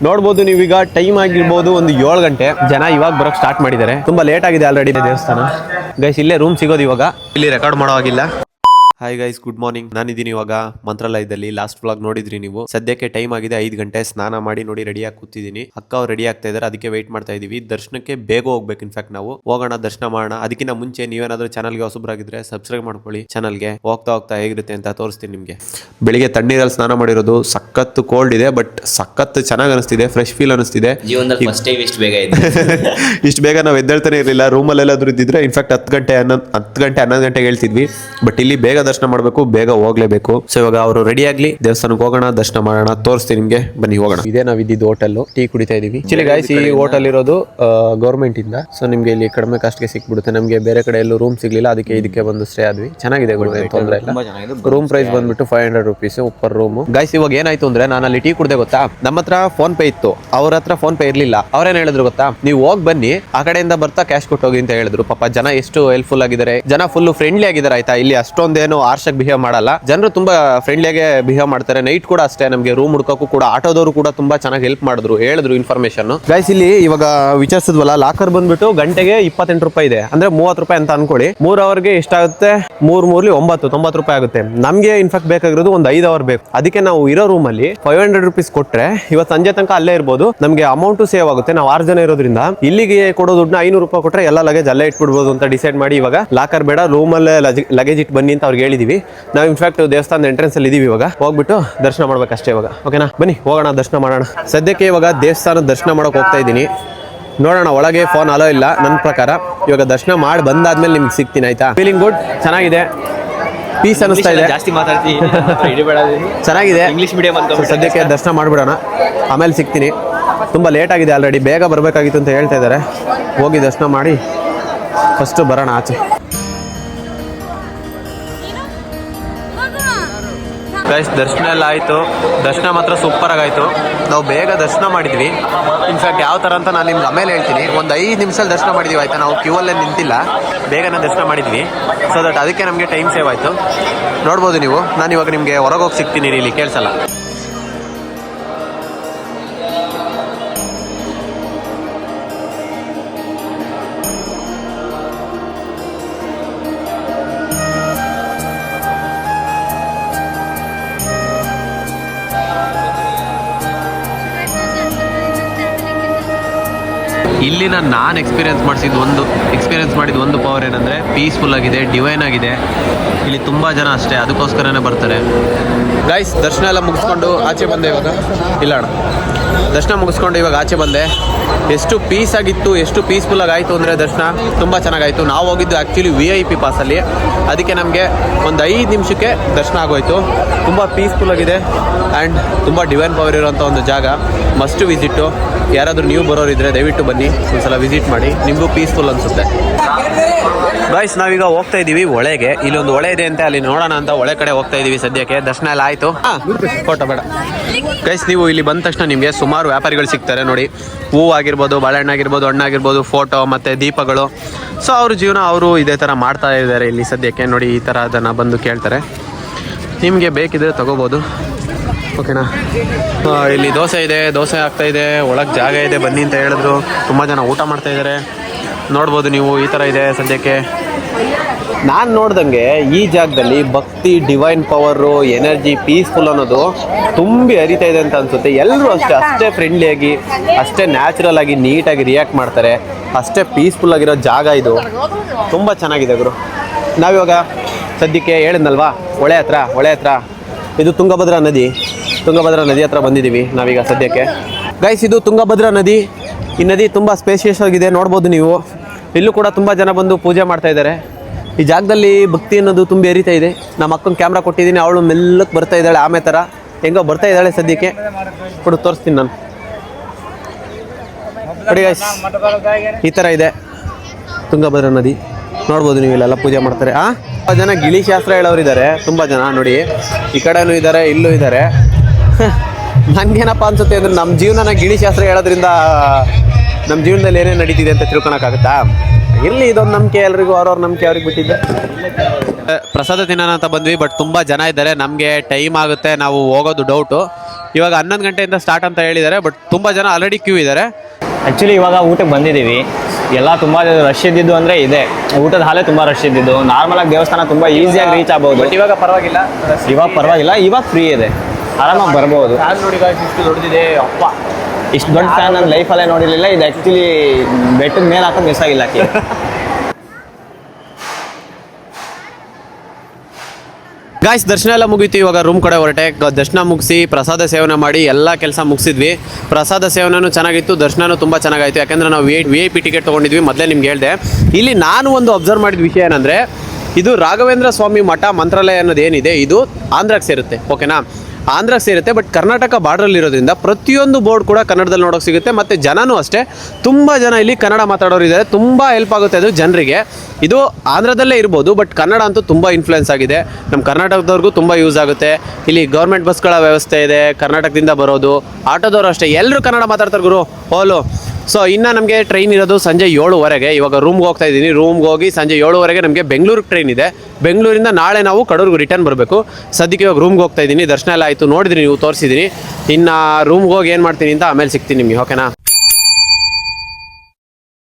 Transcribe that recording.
ನೋಡ್ಬೋದು ನೀವೀಗ ಟೈಮ್ ಆಗಿರ್ಬೋದು ಒಂದು 7 ಗಂಟೆ. ಜನ ಇವಾಗ ಬರೋಕ್ ಸ್ಟಾರ್ಟ್ ಮಾಡಿದ್ದಾರೆ. ತುಂಬಾ ಲೇಟ್ ಆಗಿದೆ ಆಲ್ರೆಡಿ ದೇವಸ್ಥಾನ. ಗೈಸ್ ಇಲ್ಲೇ ರೂಮ್ ಸಿಗೋದು ಇವಾಗ, ಇಲ್ಲಿ ರೆಕಾರ್ಡ್ ಮಾಡೋ ಆಗಿಲ್ಲ. Hi guys, good morning. ನಾನಿದ್ದೀನಿ ಇವಾಗ ಮಂತ್ರಾಲಯದಲ್ಲಿ. ಲಾಸ್ಟ್ ವ್ಲಾಗ್ ನೋಡಿದ್ರಿ ನೀವು. ಸದ್ಯಕ್ಕೆ ಟೈಮ್ ಆಗಿದೆ 5 ಗಂಟೆ. ಸ್ನಾನ ಮಾಡಿ ನೋಡಿ ರೆಡಿಯಾಗಿ ಕೂತಿದ್ದೀನಿ. ಅಕ್ಕ ಅವ್ರು ರೆಡಿ ಆಗ್ತಾ ಇದಾರೆ, ಅದಕ್ಕೆ ವೆಯ್ಟ್ ಮಾಡ್ತಾ ಇದೀವಿ. ದರ್ಶನಕ್ಕೆ ಬೇಗ ಹೋಗ್ಬೇಕು. ಇನ್ಫ್ಯಾಕ್ಟ್ ನಾವು ಹೋಗೋಣ, ದರ್ಶನ ಮಾಡೋಣ. ಅದಕ್ಕಿಂತ ಮುಂಚೆ ನೀವೇನಾದ್ರೂ ಚಾನಲ್ಗೆ ಹೊಸಬ್ರಾಗಿದ್ರೆ ಸಬ್ಸ್ಕ್ರೈಬ್ ಮಾಡ್ಕೊಳ್ಳಿ ಚಾನಲ್ಗೆ. ಹೋಗ್ತಾ ಹೇಗಿರುತ್ತೆ ಅಂತ ತೋರಿಸ್ತೀನಿ ನಿಮಗೆ. ಬೆಳಿಗ್ಗೆ ತಣ್ಣೀರಲ್ಲಿ ಸ್ನಾನ ಮಾಡಿರೋದು. ಸಖತ್ ಕೋಲ್ಡ್ ಇದೆ, ಬಟ್ ಸಖತ್ ಚೆನ್ನಾಗಿ ಅನಿಸ್ತಿದೆ. ಫ್ರೆಶ್ ಫೀಲ್ ಅನಿಸ್ತಿದೆ. ಇಷ್ಟು ಬೇಗ ನಾವು ಎದ್ದೇಳ್ತಾನೆ ಇರಲಿಲ್ಲ. ರೂಮಲ್ಲೆಲ್ಲಾದ್ರೂ ಇದ್ದಿದ್ರೆ ಇನ್ಫ್ಯಾಕ್ಟ್ 10 ಗಂಟೆ 11 ಗಂಟೆಗೆ ಹೇಳ್ತಿದ್ವಿ. ಬಟ್ ಇಲ್ಲಿ ಬೇಗ ದರ್ಶನ ಮಾಡಬೇಕು, ಬೇಗ ಹೋಗ್ಲೇಬೇಕು. ಸೊ ಇವಾಗ ಅವರು ರೆಡಿ ಆಗ್ಲಿ, ದೇವಸ್ಥಾನಕ್ಕೆ ಹೋಗೋಣ, ದರ್ಶನ ಮಾಡೋಣ. ತೋರಿಸ್ತೀನಿ ನಿಮ್ಗೆ, ಬನ್ನಿ ಹೋಗೋಣ. ಇದೇ ನಾವ್ ಇದ್ದಿದ್ದು ಹೋಟೆಲ್. ಟೀ ಕುಡಿತಾ ಇದೀವಿ. ಆಕ್ಚುಲಿ ಗೈಸ್, ಈ ಹೋಟೆಲ್ ಇರೋದು ಗೌರ್ಮೆಂಟ್ ಇಂದ. ಸೊ ನಿಮ್ಗೆ ಇಲ್ಲಿ ಕಡಿಮೆ ಕಾಸ್ಟ್ಗೆ ಸಿಕ್ಬಿಡುತ್ತೆ. ನಮ್ಗೆ ಬೇರೆ ಕಡೆ ಎಲ್ಲೂ ರೂಮ್ ಸಿಗ್ಲಿಲ್ಲ, ಅದಕ್ಕೆ ಇದಕ್ಕೆ ಬಂದು ಸ್ಟೇ ಆದ್ವಿ. ಚೆನ್ನಾಗಿದೆ, ತೊಂದ್ರೆ ಇಲ್ಲ. ರೂಮ್ ಪ್ರೈಸ್ ಬಂದ್ಬಿಟ್ಟು 500 rupees ಪರ್ ರೂಮ್. ಗೈಸ್ ಇವಾಗ ಏನಾಯ್ತು ಅಂದ್ರೆ, ನಾನು ಅಲ್ಲಿ ಟೀ ಕುಡ್ದೆ ಗೊತ್ತಾ, ನಮ್ಮ ಹತ್ರ ಫೋನ್ ಪೇ ಇತ್ತು, ಅವ್ರ ಹತ್ರ ಫೋನ್ ಪೇ ಇರ್ಲಿಲ್ಲ. ಅವ್ರೇನ್ ಹೇಳಿದ್ರು ಗೊತ್ತಾ, ನೀವು ಹೋಗ್ ಬನ್ನಿ, ಆ ಕಡೆಯಿಂದ ಬರ್ತಾ ಕ್ಯಾಶ್ ಕೊಟ್ಟೋಗಿ ಅಂತ ಹೇಳಿದ್ರು. ಪಾಪ ಜನ ಎಷ್ಟು ಹೆಲ್ಪ್ಫುಲ್ ಆಗಿದ್ದಾರೆ. ಜನ ಫುಲ್ ಫ್ರೆಂಡ್ಲಿ ಆಗಿದ್ದಾರೆ ಆಯ್ತಾ. ಇಲ್ಲಿ ಅಷ್ಟೊಂದೇನು ಆರ್ಷಕ್ ಬಿಹೇವ್ ಮಾಡಲ್ಲ. ಜನರು ತುಂಬಾ ಫ್ರೆಂಡ್ಲಿಯಾಗೆ ಬಿಹೇವ್ ಮಾಡ್ತಾರೆ. ನೈಟ್ ಕೂಡ ಅಷ್ಟೇ, ನಮ್ಗೆ ರೂಮ್ ಹುಡ್ಕೋಕ್ಕೂ ಕೂಡ ಆಟೋದವರು ಕೂಡ ತುಂಬಾ ಚೆನ್ನಾಗಿ ಹೆಲ್ಪ್ ಮಾಡಿದ್ರು, ಹೇಳಿದ್ರು ಇನ್ಫಾರ್ಮೇಶನ್. ಗೈಸ್ ಇಲ್ಲಿ ಇವಾಗ ವಿಚಾರಿಸಿದ್ವಲ್ಲ, ಲಾಕರ್ ಬಂದ್ಬಿಟ್ಟು ಗಂಟೆಗೆ 28 ರೂಪಾಯಿ ಇದೆ, ಅಂದ್ರೆ 30 ರೂಪಾಯಿ ಅಂತ ಅನ್ಕೊಳ್ಳಿ. 3 ಅವರ್ಗೆ ಎಷ್ಟಾಗುತ್ತೆ? 3 90 ರೂಪಾಯಿ ಆಗುತ್ತೆ. ನಮ್ಗೆ ಇನ್ಫ್ಯಾಕ್ಟ್ ಬೇಕಾಗಿರೋದು ಒಂದು 5 ಅವರ್ ಬೇಕು. ಅದಕ್ಕೆ ನಾವು ಇರೋ ರೂಮ್ ಅಲ್ಲಿ 500 rupees ಕೊಟ್ರೆ ಇವತ್ತು ಸಂಜೆ ತನಕ ಅಲ್ಲೇ ಇರ್ಬೋದು. ನಮ್ಗೆ ಅಮೌಂಟ್ ಸೇವ್ ಆಗುತ್ತೆ. ನಾವು 6 ಜನ ಇರೋದ್ರಿಂದ ಇಲ್ಲಿಗೆ ಕೊಡೋ ದುಡ್ಡನ್ನ 500 ರೂಪಾಯಿ ಕೊಟ್ರೆ ಎಲ್ಲ ಲಗೇಜ್ ಅಲ್ಲೇ ಇಟ್ಬಿಡ್ಬೋದು ಅಂತ ಡಿಸೈಡ್ ಮಾಡಿ ಇವಾಗ ಲಾಕರ್ ಬೇಡ, ರೂಮಲ್ಲೇ ಲಗೇಜ್ ಇಟ್ಟು ಬನ್ನಿ ಅಂತ ಅವ್ರಿಗೆ ಹೇಳಿದೀವಿ. ನಾವು ಇನ್ಫ್ಯಾಕ್ಟ್ ದೇವಸ್ಥಾನದ ಎಂಟ್ರೆನ್ಸ್ ಅಲ್ಲಿ ಇದೀವಿ. ಇವಾಗ ಹೋಗ್ಬಿಟ್ಟು ದರ್ಶನ ಮಾಡ್ಬೇಕಷ್ಟೇ ಇವಾಗ. ಓಕೆನಾ, ಬನ್ನಿ ಹೋಗೋಣ, ದರ್ಶನ ಮಾಡೋಣ. ಸದ್ಯಕ್ಕೆ ಇವಾಗ ದೇವಸ್ಥಾನದ ದರ್ಶನ ಮಾಡೋಕೆ ಹೋಗ್ತಾ ಇದ್ದೀನಿ. ನೋಡೋಣ, ಒಳಗೆ ಫೋನ್ ಅಲೋ ಇಲ್ಲ ನನ್ನ ಪ್ರಕಾರ. ಇವಾಗ ದರ್ಶನ ಮಾಡಿ ಬಂದಾದ್ಮೇಲೆ ನಿಮ್ಗೆ ಸಿಗ್ತೀನಿ ಆಯ್ತಾ. ಫೀಲಿಂಗ್ ಗುಡ್, ಚೆನ್ನಾಗಿದೆ, ಪೀಸ್ ಅನಿಸ್ತಾ ಇದೆ. ಜಾಸ್ತಿ ಮಾತಾಡ್ತೀನಿ, ಚೆನ್ನಾಗಿದೆ. ಇಂಗ್ಲಿಷ್ ಮೀಡಿಯಂ ಅಂತ. ಸದ್ಯಕ್ಕೆ ದರ್ಶನ ಮಾಡಿಬಿಡೋಣ, ಆಮೇಲೆ ಸಿಗ್ತೀನಿ. ತುಂಬ ಲೇಟ್ ಆಗಿದೆ ಆಲ್ರೆಡಿ, ಬೇಗ ಬರಬೇಕಾಗಿತ್ತು ಅಂತ ಹೇಳ್ತಾ ಇದ್ದಾರೆ. ಹೋಗಿ ದರ್ಶನ ಮಾಡಿ ಫಸ್ಟು ಬರೋಣ ಆಚೆ. ಗೈಸ್ ದರ್ಶನ ಎಲ್ಲ ಆಯಿತು. ದರ್ಶನ ಮಾತ್ರ ಸೂಪರ್ ಆಗಾಯಿತು. ನಾವು ಬೇಗ ದರ್ಶನ ಮಾಡಿದ್ವಿ. ಇನ್ಫ್ಯಾಕ್ಟ್ ಯಾವ ಥರ ಅಂತ ನಾನು ನಿಮ್ಗೆ ಆಮೇಲೆ ಹೇಳ್ತೀನಿ. ಒಂದು 5 ನಿಮಿಷದಲ್ಲಿ ದರ್ಶನ ಮಾಡಿದ್ವಿ ಆಯಿತಾ. ನಾವು ಕ್ಯೂ ಅಲ್ಲೇ ನಿಂತಿಲ್ಲ, ಬೇಗನೆ ದರ್ಶನ ಮಾಡಿದ್ವಿ. ಸೊ ದಟ್ ಅದಕ್ಕೆ ನಮಗೆ ಟೈಮ್ ಸೇವ್ ಆಯಿತು. ನೋಡ್ಬೋದು ನೀವು. ನಾನು ಇವಾಗ ನಿಮಗೆ ಹೊರಗೆ ಹೋಗಿ ಸಿಗ್ತೀನಿ, ಇಲ್ಲಿ ಕೇಳಿಸಲ್ಲ. ಇಲ್ಲಿನ ನಾನು ಎಕ್ಸ್ಪೀರಿಯನ್ಸ್ ಮಾಡಿದ ಒಂದು ಪವರ್ ಏನಂದರೆ, ಪೀಸ್ಫುಲ್ ಆಗಿದೆ, ಡಿವೈನ್ ಆಗಿದೆ. ಇಲ್ಲಿ ತುಂಬ ಜನ ಅಷ್ಟೇ, ಅದಕ್ಕೋಸ್ಕರನೇ ಬರ್ತಾರೆ. ಗೈಸ್ ದರ್ಶನ ಎಲ್ಲ ಮುಗಿಸ್ಕೊಂಡು ಆಚೆ ಬಂದೆ ಇವಾಗ. ಇಲ್ಲ ಅಣ್ಣ, ದರ್ಶನ ಮುಗಿಸ್ಕೊಂಡು ಇವಾಗ ಆಚೆ ಬಂದೆ. ಎಷ್ಟು ಪೀಸ್ ಆಗಿತ್ತು, ಎಷ್ಟು ಪೀಸ್ಫುಲ್ಲಾಗಿ ಆಯಿತು ಅಂದರೆ ದರ್ಶನ ತುಂಬ ಚೆನ್ನಾಗಾಯಿತು. ನಾವು ಹೋಗಿದ್ದು ಆ್ಯಕ್ಚುಲಿ VIP ಪಾಸಲ್ಲಿ, ಅದಕ್ಕೆ ನಮಗೆ ಒಂದು 5 ನಿಮಿಷಕ್ಕೆ ದರ್ಶನ ಆಗೋಯ್ತು. ತುಂಬ ಪೀಸ್ಫುಲ್ಲಾಗಿದೆ ಆ್ಯಂಡ್ ತುಂಬ ಡಿವೈನ್ ಪವರ್ ಇರೋಂಥ ಒಂದು ಜಾಗ. Must visit. ಯಾರಾದರೂ ನೀವು ಬರೋರಿದ್ರೆ ದಯವಿಟ್ಟು ಬನ್ನಿ, ಒಂದ್ಸಲ ವಿಸಿಟ್ ಮಾಡಿ, ನಿಮಗೂ ಪೀಸ್ಫುಲ್ ಅನಿಸುತ್ತೆ. ಗೈಸ್ ನಾವೀಗ ಹೋಗ್ತಾ ಇದ್ದೀವಿ ಒಳಗೆ. ಇಲ್ಲೊಂದು ಹೊಳೆ ಇದೆ ಅಂತ, ಅಲ್ಲಿ ನೋಡೋಣ ಅಂತ ಹೊಳೆ ಕಡೆ ಹೋಗ್ತಾ ಇದ್ದೀವಿ. ಸದ್ಯಕ್ಕೆ ದರ್ಶನ ಎಲ್ಲ ಆಯಿತು. ಫೋಟೋ ಬೇಡ ಗೈಸ್. ನೀವು ಇಲ್ಲಿ ಬಂದ ತಕ್ಷಣ ನಿಮಗೆ ಸುಮಾರು ವ್ಯಾಪಾರಿಗಳು ಸಿಗ್ತಾರೆ ನೋಡಿ. ಹೂವು ಆಗಿರ್ಬೋದು, ಬಾಳೆಹಣ್ಣು ಆಗಿರ್ಬೋದು, ಹಣ್ಣಾಗಿರ್ಬೋದು, ಫೋಟೋ ಮತ್ತು ದೀಪಗಳು. ಸೊ ಅವ್ರ ಜೀವನ ಅವರು ಇದೇ ಥರ ಮಾಡ್ತಾ ಇದ್ದಾರೆ ಇಲ್ಲಿ ಸದ್ಯಕ್ಕೆ. ನೋಡಿ ಈ ಥರ ಅದನ್ನು ಬಂದು ಕೇಳ್ತಾರೆ. ನಿಮಗೆ ಬೇಕಿದ್ರೆ ತಗೋಬೋದು. ಓಕೆನಾ. ಇಲ್ಲಿ ದೋಸೆ ಇದೆ, ದೋಸೆ ಆಗ್ತಾ ಇದೆ. ಒಳಗೆ ಜಾಗ ಇದೆ, ಬನ್ನಿ ಅಂತ ಹೇಳಿದ್ರು. ತುಂಬ ಜನ ಊಟ ಮಾಡ್ತಾ ಇದ್ದಾರೆ, ನೋಡ್ಬೋದು ನೀವು. ಈ ಥರ ಇದೆ ಸದ್ಯಕ್ಕೆ. ನಾನು ನೋಡ್ದಂಗೆ ಈ ಜಾಗದಲ್ಲಿ ಭಕ್ತಿ, ಡಿವೈನ್ ಪವರು, ಎನರ್ಜಿ, ಪೀಸ್ಫುಲ್ ಅನ್ನೋದು ತುಂಬಿ ಹರಿತಾ ಇದೆ ಅಂತ ಅನಿಸುತ್ತೆ. ಎಲ್ಲರೂ ಅಷ್ಟೇ ಫ್ರೆಂಡ್ಲಿಯಾಗಿ, ಅಷ್ಟೇ ನ್ಯಾಚುರಲ್ ಆಗಿ, ನೀಟಾಗಿ ರಿಯಾಕ್ಟ್ ಮಾಡ್ತಾರೆ. ಅಷ್ಟೇ ಪೀಸ್ಫುಲ್ ಆಗಿರೋ ಜಾಗ ಇದು. ತುಂಬ ಚೆನ್ನಾಗಿದೆ ಗುರು. ನಾವಿವಾಗ ಸದ್ಯಕ್ಕೆ ಹೇಳಿದ್ನಲ್ವಾ, ಹೊಳೆ ಹತ್ರ ಇದು ತುಂಗಭದ್ರಾ ನದಿ ಹತ್ರ ಬಂದಿದ್ದೀವಿ ನಾವೀಗ ಸದ್ಯಕ್ಕೆ. ಗೈಸ್ ಇದು ತುಂಗಭದ್ರಾ ನದಿ. ಈ ನದಿ ತುಂಬ ಸ್ಪೇಷಿಯಸ್ ಆಗಿದೆ, ನೋಡ್ಬೋದು ನೀವು. ಇಲ್ಲೂ ಕೂಡ ತುಂಬ ಜನ ಬಂದು ಪೂಜೆ ಮಾಡ್ತಾ ಇದ್ದಾರೆ. ಈ ಜಾಗದಲ್ಲಿ ಭಕ್ತಿ ಅನ್ನೋದು ತುಂಬ ಏರಿತಾ ಇದೆ. ನಮ್ಮ ಅಕ್ಕನ ಕ್ಯಾಮ್ರಾ ಕೊಟ್ಟಿದ್ದೀನಿ, ಅವಳು ಮೆಲ್ಲಕ್ಕೆ ಬರ್ತಾ ಇದ್ದಾಳೆ. ಆಮೆ ಥರ ಹೆಂಗೋ ಬರ್ತಾ ಇದ್ದಾಳೆ ಸದ್ಯಕ್ಕೆ. ಕೊಡು ತೋರಿಸ್ತೀನಿ ನಾನು. ನೋಡಿ ಗೈಸ್, ಈ ಥರ ಇದೆ ತುಂಗಭದ್ರಾ ನದಿ. ನೋಡ್ಬೋದು ನೀವು, ಇಲ್ಲೆಲ್ಲ ಪೂಜೆ ಮಾಡ್ತಾರೆ. ತುಂಬ ಜನ ಗಿಳಿ ಶಾಸ್ತ್ರ ಹೇಳೋರಿದ್ದಾರೆ, ತುಂಬ ಜನ ನೋಡಿ. ಈ ಕಡೆನೂ ಇದ್ದಾರೆ, ಇಲ್ಲೂ ಇದ್ದಾರೆ. ನನಗೇನಪ್ಪ ಅನ್ಸುತ್ತೆ ಅಂದರೆ, ನಮ್ಮ ಜೀವನನ ಗಿಳಿ ಶಾಸ್ತ್ರ ಹೇಳೋದ್ರಿಂದ ನಮ್ಮ ಜೀವನದಲ್ಲಿ ಏನೇನು ನಡೀತಿದೆ ಅಂತ ತಿಳ್ಕೊಳಕ್ಕಾಗುತ್ತಾ? ಇರಲಿ, ಇದೊಂದು ನಂಬಿಕೆ, ಎಲ್ರಿಗೂ ಅವ್ರವ್ರ ನಂಬಿಕೆ ಅವ್ರಿಗೆ ಬಿಟ್ಟಿದ್ದೆ. ಪ್ರಸಾದ ತಿನ್ನೋಣ ಅಂತ ಬಂದ್ವಿ, ಬಟ್ ತುಂಬ ಜನ ಇದ್ದಾರೆ. ನಮಗೆ ಟೈಮ್ ಆಗುತ್ತೆ, ನಾವು ಹೋಗೋದು ಡೌಟು. ಇವಾಗ 11 ಗಂಟೆಯಿಂದ ಸ್ಟಾರ್ಟ್ ಅಂತ ಹೇಳಿದ್ದಾರೆ. ಬಟ್ ತುಂಬ ಜನ ಆಲ್ರೆಡಿ ಕ್ಯೂ ಇದ್ದಾರೆ. ಆ್ಯಕ್ಚುಲಿ ಇವಾಗ ಊಟಕ್ಕೆ ಬಂದಿದ್ದೀವಿ. ಎಲ್ಲ ತುಂಬ ರಶ್ ಇದ್ದಿದ್ದು ಅಂದರೆ ಇದೆ, ಊಟದ ಹಾಲೇ ತುಂಬ ರಶ್ ಇದ್ದಿದ್ದು. ನಾರ್ಮಲಾಗಿ ದೇವಸ್ಥಾನ ತುಂಬ ಈಸಿಯಾಗಿ ರೀಚ್ ಆಗ್ಬೋದು. ಇವಾಗ ಪರವಾಗಿಲ್ಲ, ಇವಾಗ ಫ್ರೀ ಇದೆ, ಆರಾಮಾಗಿ ಬರ್ಬೋದು. ಫ್ಯಾನ್ ನೋಡಿ ಇಷ್ಟು ದೊಡ್ಡದಿದೆ, ಅಪ್ಪ ಇಷ್ಟು ದೊಡ್ಡ ಫ್ಯಾನ್ ನನ್ನ ಲೈಫಲ್ಲೇ ನೋಡಿರಲಿಲ್ಲ. ಇದು ಆ್ಯಕ್ಚುಲಿ ಬೆಟ್ಟದ ಮೇಲೆ ಹಾಕೊಂಡು ಮಿಸ್ ಆಗಿಲ್ಲ. ಗಾಯ್ಸ್, ದರ್ಶನ ಎಲ್ಲ ಮುಗೀತು. ಇವಾಗ ರೂಮ್ ಕಡೆ ಹೊರಟೆ. ದರ್ಶನ ಮುಗಿಸಿ ಪ್ರಸಾದ ಸೇವನೆ ಮಾಡಿ ಎಲ್ಲ ಕೆಲಸ ಮುಗಿಸಿದ್ವಿ. ಪ್ರಸಾದ ಸೇವನೆನೂ ಚೆನ್ನಾಗಿತ್ತು, ದರ್ಶನನೂ ತುಂಬ ಚೆನ್ನಾಗಾಯಿತು. ಯಾಕೆಂದರೆ ನಾವು VIP ಟಿಕೆಟ್ ತೊಗೊಂಡಿದ್ವಿ. ಮೊದಲೇ ನಿಮ್ಗೆ ಹೇಳಿದೆ. ಇಲ್ಲಿ ನಾನು ಒಂದು ಅಬ್ಸರ್ವ್ ಮಾಡಿದ ವಿಷಯ ಏನಂದರೆ, ಇದು ರಾಘವೇಂದ್ರ ಸ್ವಾಮಿ ಮಠ ಮಂತ್ರಾಲಯ ಅನ್ನೋದು ಏನಿದೆ, ಇದು ಆಂಧ್ರಕ್ಕೆ ಸೇರುತ್ತೆ. ಓಕೆನಾ, ಆಂಧ್ರಕ್ಕೆ ಸೇರುತ್ತೆ. ಬಟ್ ಕರ್ನಾಟಕ ಬಾರ್ಡ್ರಲ್ಲಿರೋದ್ರಿಂದ ಪ್ರತಿಯೊಂದು ಬೋರ್ಡ್ ಕೂಡ ಕನ್ನಡದಲ್ಲಿ ನೋಡೋಕೆ ಸಿಗುತ್ತೆ. ಮತ್ತು ಜನನೂ ಅಷ್ಟೇ, ತುಂಬ ಜನ ಇಲ್ಲಿ ಕನ್ನಡ ಮಾತಾಡೋರು ಇದ್ದಾರೆ. ತುಂಬ ಹೆಲ್ಪ್ ಆಗುತ್ತೆ ಅದು ಜನರಿಗೆ. ಇದು ಆಂಧ್ರದಲ್ಲೇ ಇರ್ಬೋದು, ಬಟ್ ಕನ್ನಡ ಅಂತೂ ತುಂಬ ಇನ್ಫ್ಲುಯೆನ್ಸ್ ಆಗಿದೆ. ನಮ್ಮ ಕರ್ನಾಟಕದವ್ರಿಗೂ ತುಂಬ ಯೂಸ್ ಆಗುತ್ತೆ. ಇಲ್ಲಿ ಗೌರ್ಮೆಂಟ್ ಬಸ್ಗಳ ವ್ಯವಸ್ಥೆ ಇದೆ, ಕರ್ನಾಟಕದಿಂದ ಬರೋದು. ಆಟೋದವರು ಅಷ್ಟೇ, ಎಲ್ಲರೂ ಕನ್ನಡ ಮಾತಾಡ್ತಾರೆ ಗುರು ಓಲು. ಸೊ ಇನ್ನು ನಮಗೆ ಟ್ರೈನ್ ಇರೋದು ಸಂಜೆ 7:15. ಇವಾಗ ರೂಮ್ಗೆ ಹೋಗ್ತಾ ಇದ್ದೀನಿ. ರೂಮ್ಗೆ ಹೋಗಿ ಸಂಜೆ 7:15 ನಮಗೆ ಬೆಂಗಳೂರಿಗೆ ಟ್ರೈನ್ ಇದೆ. ಬೆಂಗಳೂರಿಂದ ನಾಳೆ ನಾವು ಕಡೂರ್ಗೆ ರಿಟರ್ನ್ ಬರಬೇಕು. ಸದ್ಯಕ್ಕೆ ಇವಾಗ ರೂಮ್ಗೆ ಹೋಗ್ತಾ ಇದ್ದೀನಿ. ದರ್ಶನ ಎಲ್ಲ ಆಯಿತು, ನೋಡಿದ್ರಿ ನೀವು, ತೋರಿಸಿದ್ದೀನಿ. ಇನ್ನು ರೂಮ್ಗೆ ಹೋಗಿ ಏನು ಮಾಡ್ತೀನಿ ಅಂತ ಆಮೇಲೆ ಸಿಗ್ತೀನಿ ನಿಮಗೆ. ಓಕೆನಾ.